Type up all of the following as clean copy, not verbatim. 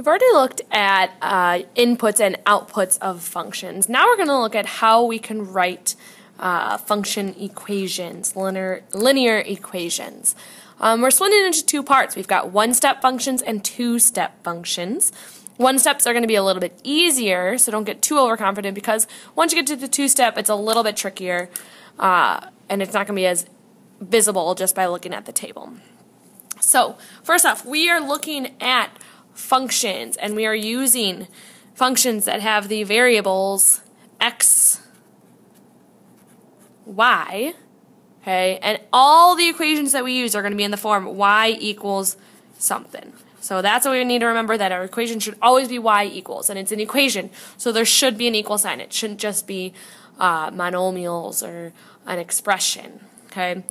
We've already looked at inputs and outputs of functions. Now we're going to look at how we can write function equations, linear equations. We're splitting it into two parts. We've got one-step functions and two-step functions. One-steps are going to be a little bit easier, so don't get too overconfident, because once you get to the two-step, it's a little bit trickier, and it's not going to be as visible just by looking at the table. So first off, we are looking at functions, and we are using functions that have the variables x, y, okay, and all the equations that we use are going to be in the form y equals something. So that's what we need to remember, that our equation should always be y equals, and it's an equation, so there should be an equal sign. It shouldn't just be monomials or an expression, okay?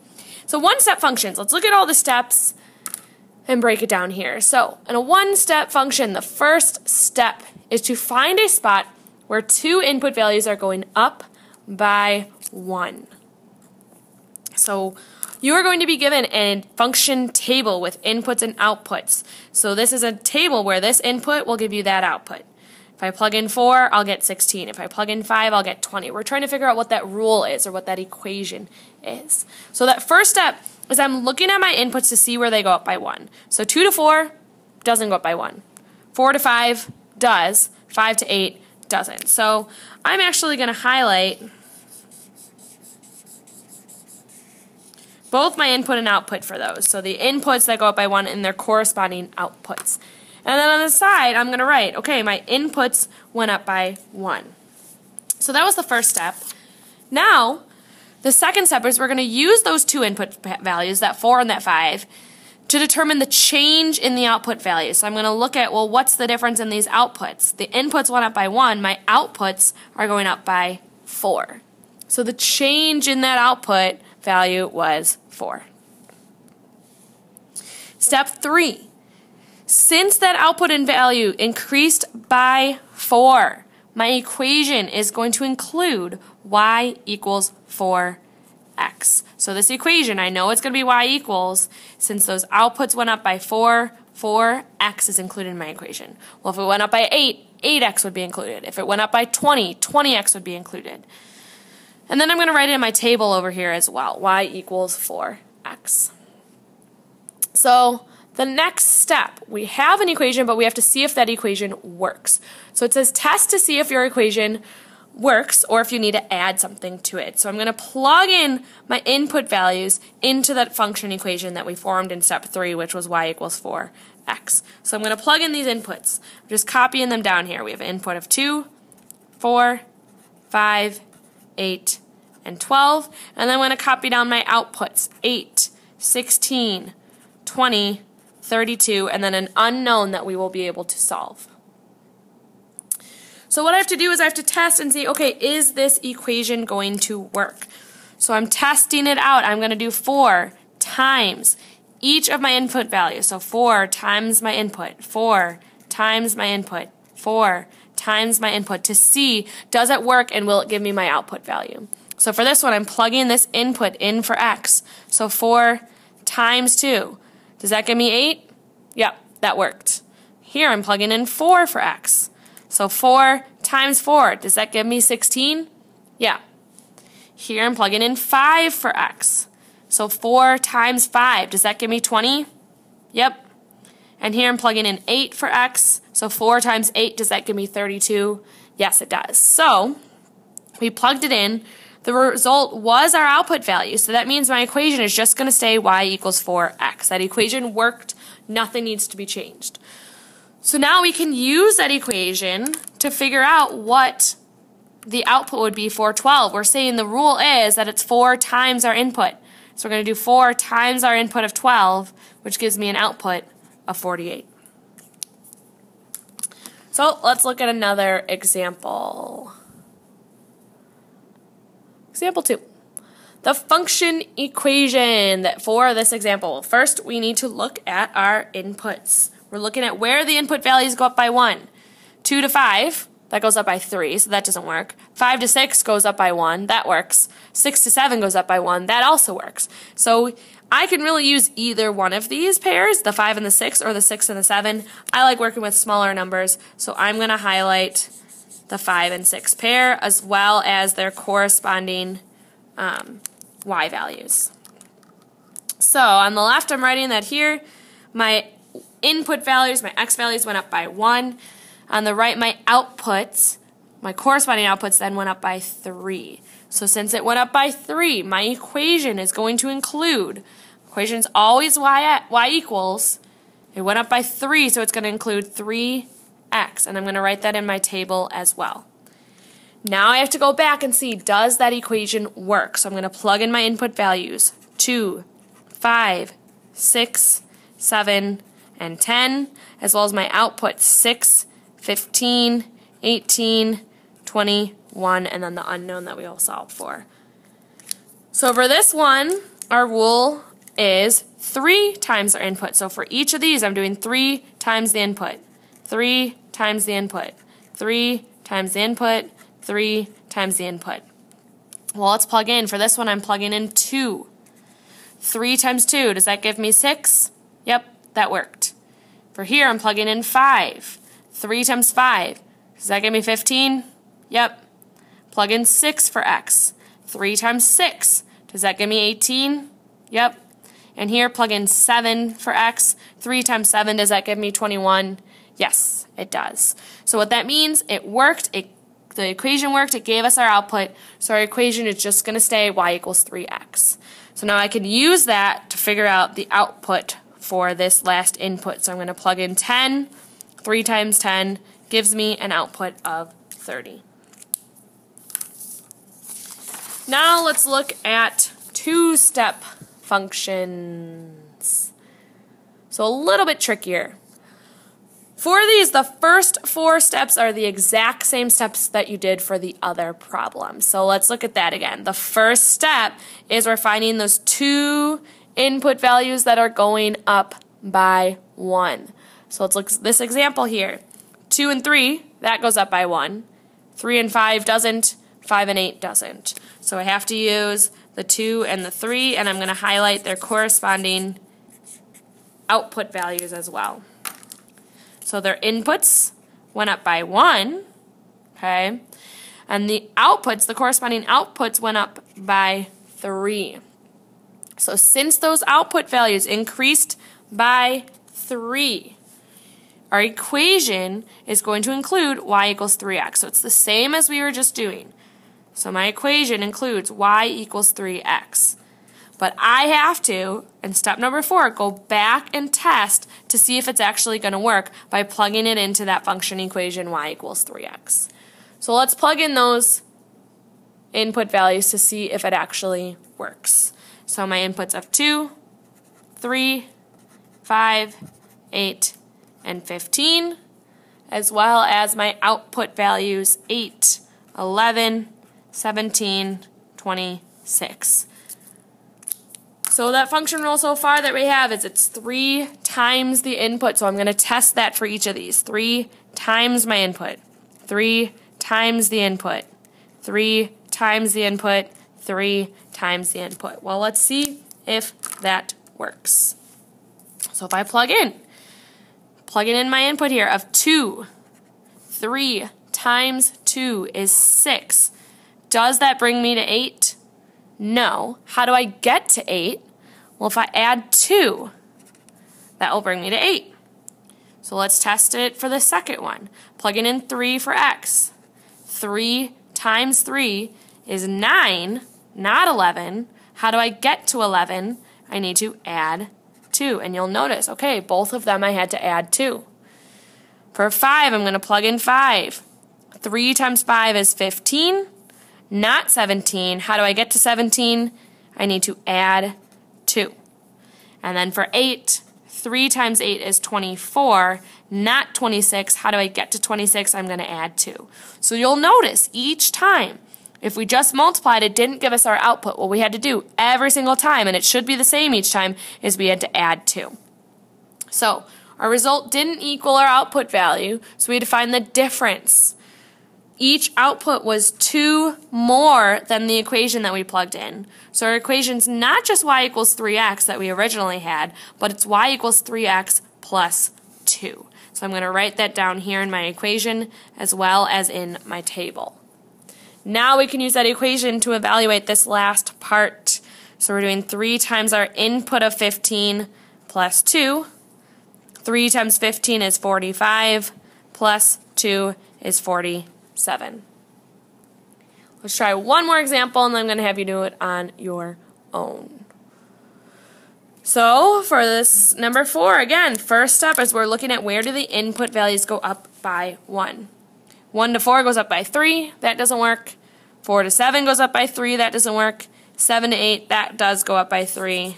So one-step functions, let's look at all the steps and break it down here. So in a one-step function, the first step is to find a spot where two input values are going up by 1. So you are going to be given a function table with inputs and outputs. So this is a table where this input will give you that output. If I plug in 4, I'll get 16. If I plug in 5, I'll get 20. We're trying to figure out what that rule is, or what that equation is. So that first step is I'm looking at my inputs to see where they go up by 1. So 2 to 4 doesn't go up by 1. 4 to 5 does. 5 to 8 doesn't. So I'm actually going to highlight both my input and output for those. So the inputs that go up by 1 and their corresponding outputs. And then on the side, I'm going to write, okay, my inputs went up by 1. So that was the first step. Now, the second step is we're going to use those two input values, that 4 and that 5, to determine the change in the output value. So I'm going to look at, well, what's the difference in these outputs? The inputs went up by 1. My outputs are going up by 4. So the change in that output value was 4. Step 3. Since that output and value increased by 4, my equation is going to include y equals 4x. So this equation, I know it's going to be y equals, since those outputs went up by 4, 4x is included in my equation. Well, if it went up by 8, 8x would be included. If it went up by 20, 20x would be included. And then I'm going to write it in my table over here as well, y equals 4x. So the next step, we have an equation, but we have to see if that equation works. So it says test to see if your equation works or if you need to add something to it. So I'm going to plug in my input values into that function equation that we formed in step 3, which was y equals 4x. So I'm going to plug in these inputs. I'm just copying them down here. We have an input of 2, 4, 5, 8, and 12. And then I'm going to copy down my outputs, 8, 16, 20, 32, and then an unknown that we will be able to solve. So what I have to do is I have to test and see, okay, is this equation going to work? So I'm testing it out. I'm going to do 4 times each of my input values. So 4 times my input, 4 times my input, 4 times my input, to see, does it work and will it give me my output value? So for this one, I'm plugging this input in for x. So 4 times 2. Does that give me 8? Yep, that worked. Here I'm plugging in 4 for x. So 4 times 4, does that give me 16? Yeah. Here I'm plugging in 5 for x. So 4 times 5, does that give me 20? Yep. And here I'm plugging in 8 for x. So 4 times 8, does that give me 32? Yes, it does. So we plugged it in. The result was our output value, so that means my equation is just going to stay y equals 4x. That equation worked. Nothing needs to be changed. So now we can use that equation to figure out what the output would be for 12. We're saying the rule is that it's 4 times our input. So we're going to do 4 times our input of 12, which gives me an output of 48. So let's look at another example. Example 2. The function equation for this example. First, we need to look at our inputs. We're looking at where the input values go up by 1. 2 to 5, that goes up by 3, so that doesn't work. 5 to 6 goes up by 1, that works. 6 to 7 goes up by 1, that also works. So I can really use either one of these pairs, the 5 and the 6 or the 6 and the 7. I like working with smaller numbers, so I'm going to highlight the 5 and 6 pair as well as their corresponding y values. So on the left I'm writing that here my input values, my x values went up by 1. On the right my outputs, my corresponding outputs then went up by 3. So since it went up by 3, my equation is going to include, equation's always y equals, it went up by 3, so it's going to include 3x, and I'm going to write that in my table as well. Now I have to go back and see, does that equation work? So I'm going to plug in my input values, 2, 5, 6, 7, and 10, as well as my output, 6, 15, 18, 21, and then the unknown that we all solved for. So for this one, our rule is 3 times our input. So for each of these, I'm doing 3 times the input, 3 times the input, 3 times the input, 3 times the input. Well, let's plug in. For this one, I'm plugging in 2. 3 times 2, does that give me 6? Yep, that worked. For here, I'm plugging in 5. 3 times 5, does that give me 15? Yep. Plug in 6 for x. 3 times 6, does that give me 18? Yep. And here, plug in 7 for x. 3 times 7, does that give me 21? Yes, it does. So what that means, it worked, the equation worked, it gave us our output, so our equation is just going to stay y equals 3x. So now I can use that to figure out the output for this last input. So I'm going to plug in 10, 3 times 10 gives me an output of 30. Now let's look at two-step functions. So a little bit trickier. For these, the first 4 steps are the exact same steps that you did for the other problem. So let's look at that again. The first step is we're finding those 2 input values that are going up by 1. So let's look at this example here. 2 and 3, that goes up by 1. 3 and 5 doesn't. 5 and 8 doesn't. So I have to use the 2 and the 3, and I'm going to highlight their corresponding output values as well. So their inputs went up by 1, okay, and the outputs, the corresponding outputs went up by 3. So since those output values increased by 3, our equation is going to include y equals 3x. So it's the same as we were just doing. So my equation includes y equals 3x. But I have to, in step number 4, go back and test to see if it's actually going to work by plugging it into that function equation y equals 3x. So let's plug in those input values to see if it actually works. So my inputs of 2, 3, 5, 8, and 15, as well as my output values 8, 11, 17, 26. So that function rule so far that we have is it's 3 times the input. So I'm going to test that for each of these. 3 times my input. 3 times the input. 3 times the input. 3 times the input. Well, let's see if that works. So if I plugging in my input here of 2. 3 times 2 is 6. Does that bring me to 8? No. How do I get to 8? Well, if I add 2, that will bring me to 8. So let's test it for the second one. Plugging in 3 for x. 3 times 3 is 9, not 11. How do I get to 11? I need to add 2. And you'll notice, okay, both of them I had to add 2. For 5, I'm going to plug in 5. 3 times 5 is 15. Not 17. How do I get to 17? I need to add 2. And then for 8, 3 times 8 is 24, not 26. How do I get to 26? I'm going to add 2. So you'll notice each time, if we just multiplied, it didn't give us our output. What we had to do every single time, and it should be the same each time, is we had to add 2. So our result didn't equal our output value, so we had to find the difference. each output was 2 more than the equation that we plugged in. So our equation's not just y equals 3x that we originally had, but it's y equals 3x plus 2. So I'm going to write that down here in my equation as well as in my table. Now we can use that equation to evaluate this last part. So we're doing 3 times our input of 15 plus 2. 3 times 15 is 45 plus 2 is 47. Let's try one more example, and then I'm going to have you do it on your own. So for this number 4, again, first step is we're looking at where do the input values go up by 1. 1 to 4 goes up by 3, that doesn't work. 4 to 7 goes up by 3, that doesn't work. 7 to 8, that does go up by 3.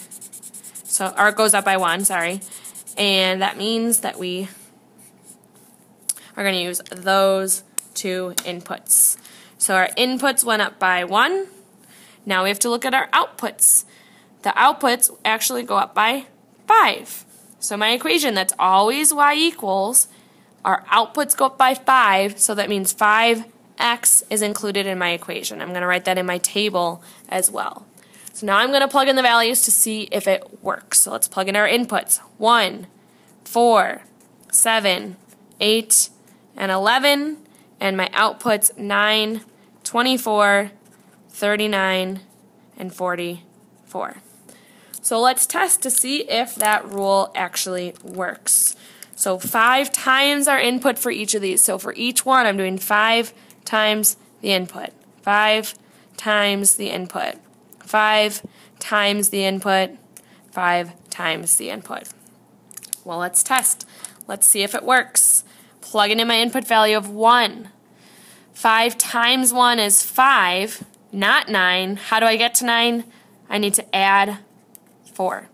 So, or it goes up by 1, sorry. And that means that we are going to use those 2 inputs. So our inputs went up by 1. Now we have to look at our outputs. The outputs actually go up by 5. So my equation, that's always y equals, our outputs go up by 5, so that means 5x is included in my equation. I'm going to write that in my table as well. So now I'm going to plug in the values to see if it works. So let's plug in our inputs. 1, 4, 7, 8, and 11, and my outputs 9, 24, 39, and 44. So let's test to see if that rule actually works. So 5 times our input for each of these. So for each one, I'm doing 5 times the input. 5 times the input. 5 times the input. 5 times the input. Well, let's test. Let's see if it works. Plugging in my input value of 1. 5 times 1 is 5, not 9. How do I get to 9? I need to add 4.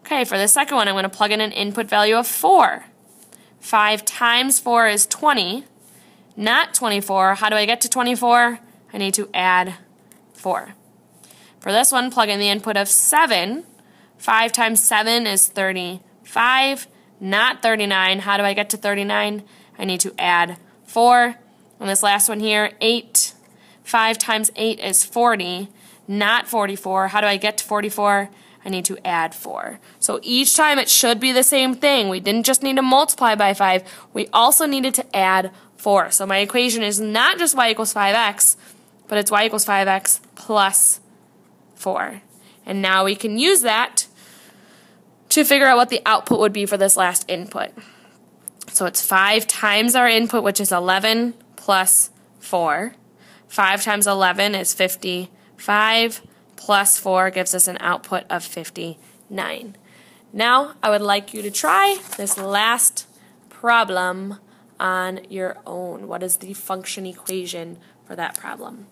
Okay, for the second one, I'm going to plug in an input value of 4. 5 times 4 is 20, not 24. How do I get to 24? I need to add 4. For this one, plug in the input of 7. 5 times 7 is 35, not 39. How do I get to 39? I need to add 4. And this last one here, 8. 5 times 8 is 40, not 44. How do I get to 44? I need to add 4. So each time it should be the same thing. We didn't just need to multiply by 5. We also needed to add 4. So my equation is not just y equals 5x, but it's y equals 5x plus 4. And now we can use that to figure out what the output would be for this last input. So it's 5 times our input, which is 11, plus 4. 5 times 11 is 55, plus 4 gives us an output of 59. Now, I would like you to try this last problem on your own. What is the function equation for that problem?